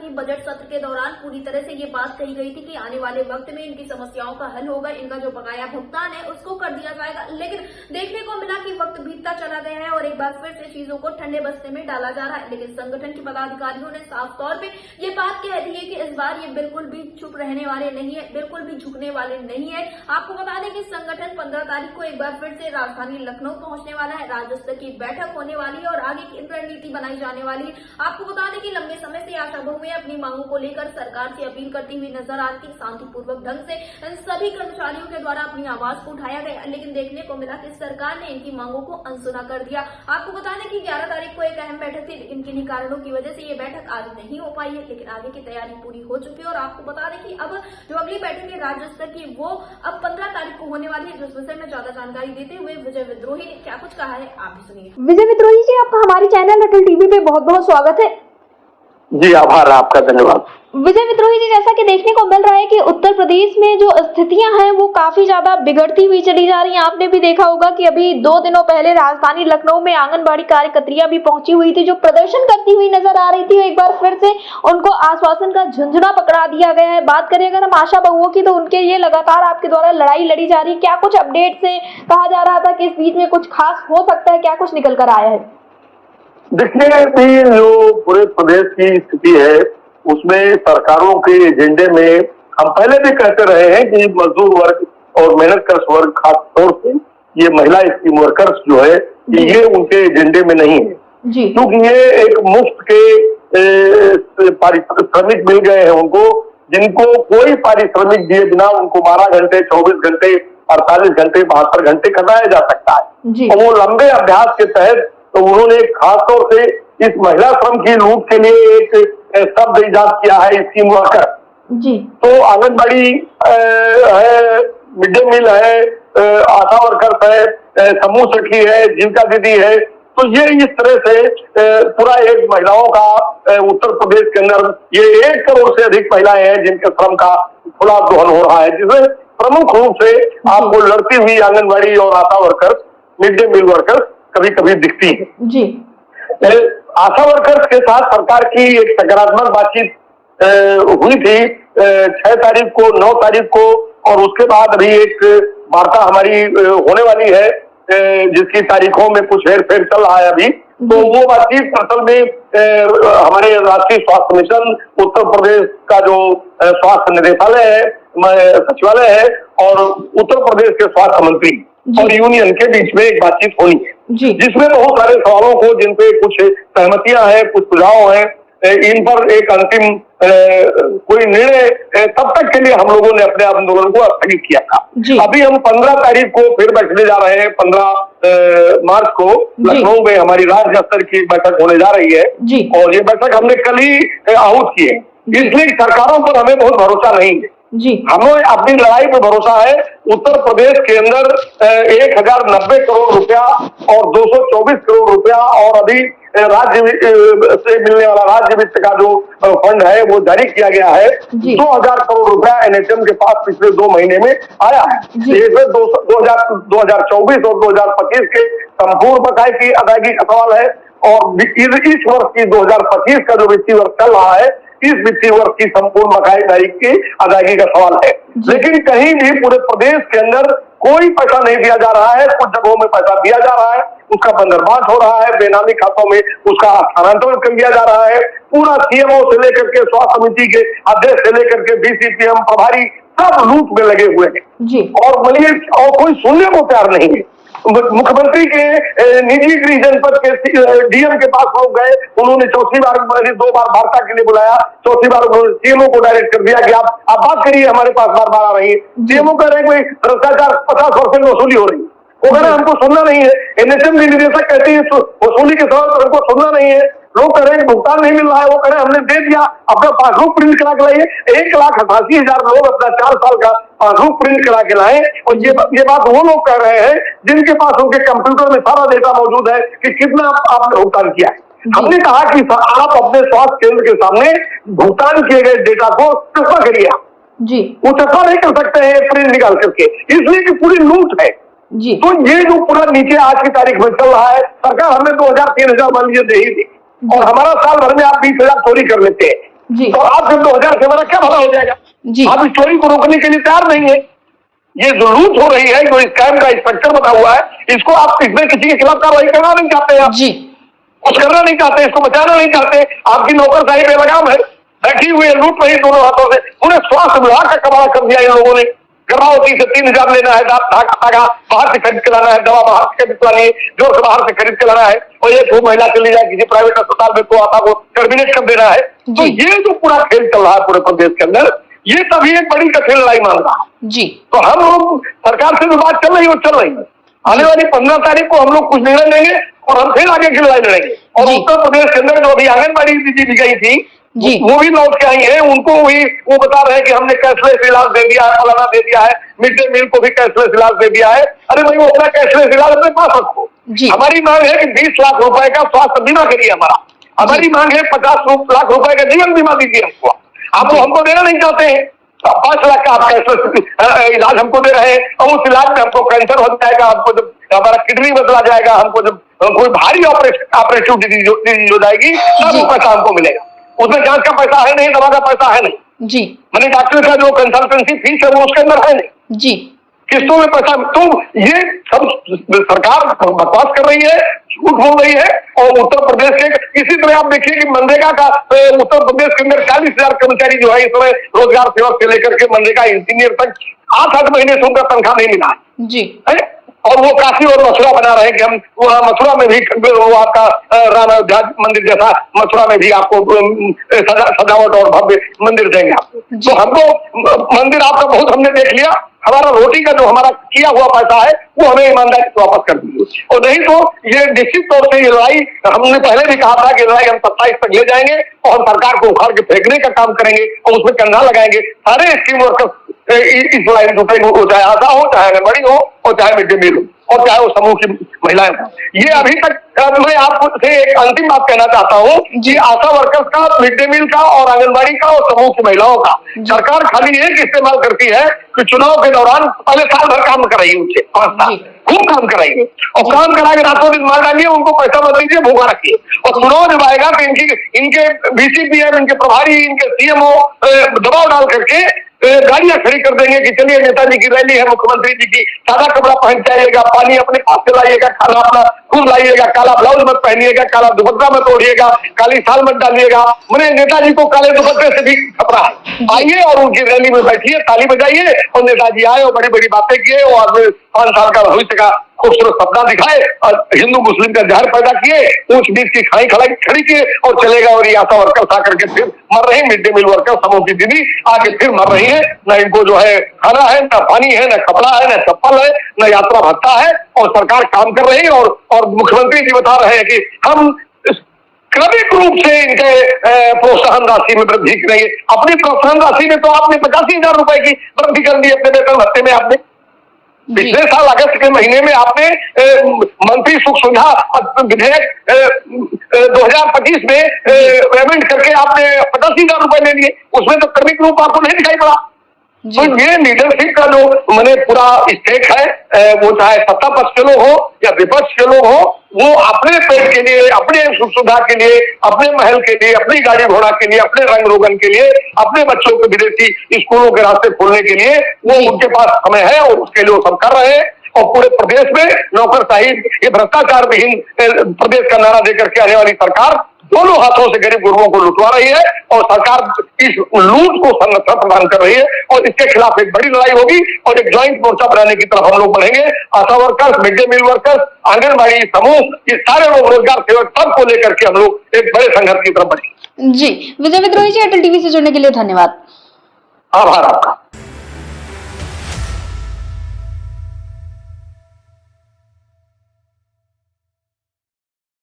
कि बजट सत्र के दौरान पूरी तरह से ये बात कही गई थी कि आने वाले वक्त में इनकी समस्याओं का हल होगा, इनका जो बकाया भुगतान है उसको कर दिया जाएगा। लेकिन देखने को मिला कि वक्त बीतता चला गया है और एक बार फिर से चीजों को ठंडे बस्ते में डाला जा रहा है। लेकिन संगठन के पदाधिकारियों ने साफ तौर पे ये बात कह दी है कि इस बार ये बिल्कुल भी चुप रहने वाले नहीं है, बिल्कुल भी झुकने वाले नहीं है। आपको बता दें कि संगठन 15 तारीख को एक बार फिर से राजधानी लखनऊ पहुंचने वाला है, राज्य स्तर की बैठक होने वाली है और आगे की रणनीति बनाई जाने वाली है। आपको बता दें कि लंबे समय से आशा बहुएं अपनी मांगों को लेकर सरकार से अपील करती हुई नजर आती, शांतिपूर्वक ढंग से इन सभी कर्मचारियों के द्वारा अपनी आवाज को उठाया गया, लेकिन देखने को मिला कि सरकार ने इनकी मांगों को अनसुना कर दिया। आपको बता दें कि 11 तारीख को एक अहम बैठक थी, लेकिन किन्हीं कारणों की वजह से ये बैठक आज नहीं हो पाई है, लेकिन आगे की तैयारी पूरी हो चुकी है। और आपको बता दें कि अब जो अगली बैठक है राज्य स्तर की वो अब 15 तारीख को होने वाली है। जिस विषय में ज्यादा जानकारी देते हुए विजय विद्रोही ने क्या कुछ कहा है आप भी सुनिए। विजय विद्रोही जी, आपका हमारे चैनल अटल टीवी पे बहुत बहुत स्वागत है। जी आभार आपका, धन्यवाद। विजय विद्रोही जी, जैसा कि देखने को मिल रहा है कि उत्तर प्रदेश में जो स्थितियां हैं वो काफी ज्यादा बिगड़ती हुई चली जा रही हैं। आपने भी देखा होगा कि अभी 2 दिनों पहले राजधानी लखनऊ में आंगनबाड़ी कार्यकर्त्रियां भी पहुंची हुई थी, जो प्रदर्शन करती हुई नजर आ रही थी। एक बार फिर से उनको आश्वासन का झुंझुना पकड़ा दिया गया है। बात करें अगर हम आशा बहुओं की, तो उनके लिए लगातार आपके द्वारा लड़ाई लड़ी जा रही है। क्या कुछ अपडेट से कहा जा रहा था कि इस बीच में कुछ खास हो सकता है, क्या कुछ निकल कर आया है? देखिए, जो पूरे प्रदेश की स्थिति है उसमें सरकारों के एजेंडे में हम पहले भी कहते रहे हैं कि मजदूर वर्ग और मेहनत कश वर्ग, खास तौर से ये महिला स्कीम वर्कर्स जो है ये उनके एजेंडे में नहीं है, क्योंकि ये एक मुफ्त के पारिश्रमिक मिल गए हैं उनको, जिनको कोई पारिश्रमिक दिए बिना उनको 12 घंटे, 24 घंटे, 48 घंटे, 72 घंटे कराया जा सकता है। और वो लंबे अभ्यास के तहत तो उन्होंने खास तौर से इस महिला श्रम की लूट के लिए एक शब्द इजाद किया है, स्कीम वर्कर। तो आंगनबाड़ी है, मिड डे मील है, आशा वर्कर्स है, समूह सखी है, जीविका दीदी है। तो ये इस तरह से पूरा एक महिलाओं का उत्तर प्रदेश के अंदर ये 1 करोड़ से अधिक महिलाएं हैं जिनके श्रम का खुला दोहन हो रहा है, जिसमें प्रमुख रूप से आपको लड़ती हुई आंगनबाड़ी और ASHA workers, mid day meal workers कभी कभी दिखती है। आशा वर्कर्स के साथ सरकार की एक सकारात्मक बातचीत हुई थी 6 तारीख को, 9 तारीख को, और उसके बाद अभी एक वार्ता हमारी होने वाली है जिसकी तारीखों में कुछ हेर फेर चल रहा है अभी। तो वो बातचीत असल में हमारे राष्ट्रीय स्वास्थ्य मिशन, उत्तर प्रदेश का जो स्वास्थ्य निदेशालय है, सचिवालय है, और उत्तर प्रदेश के स्वास्थ्य मंत्री और यूनियन के बीच में एक बातचीत होनी है, जिसमें बहुत सारे सवालों को, जिन पे कुछ सहमतियां हैं, कुछ सुझाव हैं, इन पर एक अंतिम कोई निर्णय तब तक के लिए हम लोगों ने अपने आंदोलन को स्थगित किया था। अभी हम 15 तारीख को फिर बैठने जा रहे हैं। 15 मार्च को लखनऊ में हमारी राज्य स्तर की बैठक होने जा रही है, और ये बैठक हमने कल ही आहूत की है। इसलिए सरकारों पर हमें बहुत भरोसा नहीं है, हमें अपनी लड़ाई पर भरोसा है। उत्तर प्रदेश के अंदर 1090 करोड़ रुपया और 224 करोड़ रुपया, और अभी राज्य से मिलने वाला राज्य वित्त का जो फंड है वो जारी किया गया है। 2000 करोड़ रुपया एनएचएम के पास पिछले 2 महीने में आया है। इसमें 2024 और 2025 के संपूर्ण बकाये की अदायगी का सवाल है, और इस वर्ष की 2025 का जो वित्तीय वर्ष चल रहा है, इस वित्तीय वर्ष की संपूर्ण बकायेदारी की अदायगी का सवाल है। लेकिन कहीं भी पूरे प्रदेश के अंदर कोई पैसा नहीं दिया जा रहा है। कुछ जगहों में पैसा दिया जा रहा है, उसका बंदरबांट हो रहा है, बेनामी खातों में उसका स्थानांतरण कर दिया जा रहा है। पूरा सीएमओ से लेकर के स्वास्थ्य समिति के अध्यक्ष से लेकर के बीसीपीएम प्रभारी सब लूट में लगे हुए हैं, और कोई सुनने को तैयार नहीं है। मुख्यमंत्री के निजी गृह जनपद के डीएम के पास लोग गए, उन्होंने 4थी बार 2 बार वार्ता के लिए बुलाया, 4थी बार उन्होंने सीएमओ को डायरेक्ट कर दिया कि आप बात करिए, हमारे पास बार बार आ रही है। सीएमओ कह रहे हैं भ्रष्टाचार 50% वसूली हो रही है, वो कह रहे हमको सुनना नहीं है। एनएचएम के निदेशक कहते हैं वसूली के सवाल पर हमको सुनना नहीं है। लोग कह रहे हैं भुगतान नहीं मिल रहा है, वो कह रहे हैं हमने दे दिया, अपना पासबुक प्रिंट करा के लाइए। 1,88,000 लोग अपना 4 साल का पासबुक प्रिंट करा के लाए, और ये बात वो लोग कह रहे हैं जिनके पास उनके कंप्यूटर में सारा डेटा मौजूद है कि कितना आपने भुगतान किया है। हमने कहा कि आप अपने स्वास्थ्य केंद्र के सामने भुगतान किए गए डेटा को चस्पा करिए, वो चस्पा नहीं कर सकते हैं प्रिंट निकाल करके, इसलिए कि पूरी लूट है। तो ये जो पूरा नीचे आज की तारीख में चल रहा है, सरकार हमें 2000-3000 मान लीजिए दे ही थी, और हमारा साल भर में आप 20,000 चोरी कर लेते हैं। जी। तो आप जब 2000 से हमारा क्या भला हो जाएगा? जी। आप इस चोरी को रोकने के लिए तैयार नहीं है। ये जो लूट हो रही है, जो स्कैम का स्ट्रक्चर बना हुआ है, इसको आप इसमें किसी के खिलाफ कार्रवाई करना नहीं चाहते आप, जी। कुछ करना नहीं चाहते, इसको बचाना नहीं चाहते। आपकी नौकरशाही बेलगाम है, बैठी हुई है, लूट रही दोनों हाथों से। पूरे स्वास्थ्य विभाग का कमाल कर दिया इन लोगों ने। गर्भवती से 3000 लेना है, धागा बाहर से खरीद के लाना है, दवा बाहर से खरीद के लानी है, जोर से बाहर से खरीद के लाना है, और एक वो महिला चली जाए किसी प्राइवेट अस्पताल में तो आता को टर्मिनेट कर देना है। तो ये जो पूरा खेल चल रहा है पूरे प्रदेश के अंदर, ये तभी एक बड़ी कठिन लड़ाई मान रहा है। जी। तो हम लोग सरकार से जो बात चल रही है वो चल रही है। आने वाली 15 तारीख को हम लोग कुछ निर्णय लेंगे और हम फिर आगे की लड़ाई लड़ेंगे। और जी। उत्तर प्रदेश के अंदर जो अभी आंगनबाड़ी दीदी भी गई थी, जी। वो भी लौट के आई है। उनको भी वो बता रहे हैं कि हमने कैशलेस इलाज दे दिया है, फलाना दे दिया है, मिड डे मील को भी कैशलेस इलाज दे दिया है। अरे भाई, वो अपना कैशलेस इलाज अपने पास रखो। हमारी मांग है कि 20 लाख रुपए का स्वास्थ्य बीमा करिए हमारा। हमारी मांग है 50 लाख रुपए का जीवन बीमा दीजिए हमको। आप हमको देना नहीं चाहते हैं। 5 लाख का आप कैशलेस इलाज हमको दे रहे हैं, और उस इलाज में हमको कैंसर हो जाएगा, हमको जब हमारा किडनी बदला जाएगा, हमको जब कोई भारी ऑपरेटिव डिजीज हो जाएगी, तब वो पैसा हमको मिलेगा। उसमें जांच का पैसा है नहीं, दवा का पैसा है नहीं जी। मैंने डॉक्टर का जो कंसल्टेंसी फीस है वो उसके अंदर है नहीं जी। किस्तों में पैसा। तो ये सब सरकार बकवास कर रही है, झूठ बोल रही है। और उत्तर प्रदेश के इसी तरह आप देखिए कि मनरेगा का उत्तर प्रदेश के अंदर 40,000 कर्मचारी जो है इस समय रोजगार सेवक से लेकर के मनरेगा इंजीनियर तक 8-8 महीने से उनका तनख्वाह नहीं मिला जी। है। और वो काशी और मथुरा बना रहे हैं कि हम वहां मथुरा में भी वो आपका राम अयोध्या मंदिर जैसा मथुरा में भी आपको सजावट और भव्य मंदिर देंगे आपको। तो हमको मंदिर आपका बहुत हमने देख लिया, हमारा रोटी का जो हमारा किया हुआ पैसा है वो हमें ईमानदारी से वापस कर दीजिए। और नहीं तो ये निश्चित तौर से ये लड़ाई, हमने पहले भी कहा था कि लड़ाई हम 27 तक ले जाएंगे और हम सरकार को उखाड़ के फेंकने का काम करेंगे और उसमें कंधा लगाएंगे। सारे स्कीम वर्कर्स इस लड़ाई में जुटेंगे, वो चाहे आशा हो, चाहे आंगनबाड़ी हो, और चाहे मिड डे मील हो, और चाहे वो समूह की महिलाएं हो। ये अभी तक मैं आपसे एक अंतिम बात कहना चाहता हूँ कि आशा वर्कर्स का, मिड डे मील का और आंगनबाड़ी का और समूह की महिलाओं का सरकार खाली एक इस्तेमाल करती है कि चुनाव के दौरान पहले साल भर काम कराइए, उनसे 5 साल खूब काम कराइए, और काम करा के रातों दिन मार डालिए, उनको पैसा मत दीजिए, भूखा रखिए। और चुनाव जब आएगा तो इनके बीसीपीएम, इनके प्रभारी, इनके सीएमओ दबाव डाल करके गाड़ियां खड़ी कर देंगे कि चलिए नेताजी की रैली है, मुख्यमंत्री जी की, सादा कपड़ा पहन के आइएगा, पानी अपने पास से लाइएगा, खाना अपना खूब लाइएगा, काला ब्लाउज मत पहनिएगा, काला दुपट्टा मत ओढ़िएगा, काली शाल मत डालिएगा। मैंने नेताजी को काले दुपट्टे से भी खतरा है। आइए और उनकी रैली में बैठिए, ताली बजाइए, और नेताजी आए और बड़ी बड़ी बातें किए और 5 साल का भविष्य का खूबसूरत सपना दिखाए और हिंदू मुस्लिम का जहर पैदा किए, ऊंच नीच की खाई खड़ी किए और चलेगा। और ये आशा वर्कर्स आकर के फिर मर रहे हैं, मिड डे मील वर्कर समूह की दीदी आके फिर मर रही है। न इनको जो है खाना है, न पानी है, न कपड़ा है, न चप्पल है, न यात्रा भत्ता है, और सरकार काम कर रही है। और मुख्यमंत्री जी बता रहे हैं कि हम क्रमिक रूप से इनके प्रोत्साहन राशि में वृद्धि करेंगे। अपनी प्रोत्साहन राशि में तो आपने 85,000 रुपए की वृद्धि कर दी अपने वेतन भत्ते में। आपने पिछले साल अगस्त के महीने में आपने मंत्री सुख सुविधा विधेयक 2025 में पेमेंट करके आपने 85,000 रुपए ले लिए, उसमें तो क्रमिक रूप आपको नहीं दिखाई पड़ा। तो ये लीडरशिप का जो मैंने पूरा स्टेक है, वो चाहे सत्ता पक्ष के लोग हो या विपक्ष के लोग हो, वो अपने पेट के लिए, अपने सुख सुविधा के लिए, अपने महल के लिए, अपनी गाड़ी घोड़ा के लिए, अपने रंग रोगन के लिए, अपने बच्चों को विदेशी स्कूलों के रास्ते खोलने के लिए वो उनके पास समय है और उसके लिए वो सब कर रहे हैं। और पूरे प्रदेश में नौकरशाही, ये भ्रष्टाचार विहीन प्रदेश का नारा देकर के आने वाली सरकार दोनों हाथों से गरीब गुरुओं को लुटवा रही है, और सरकार इस लूट को संरक्षण प्रदान कर रही है। और इसके खिलाफ एक बड़ी लड़ाई होगी और एक ज्वाइंट मोर्चा बनाने की तरफ हम लोग बढ़ेंगे। ASHA workers, mid day meal workers, anganwadi समूह, ये सारे लोग रोजगार सेवक सबको लेकर के हम लोग एक बड़े संघर्ष की तरफ बढ़ेंगे। जी, विजय विद्रोही जी, एयरटेल टीवी से जुड़ने के लिए धन्यवाद। आभार आपका।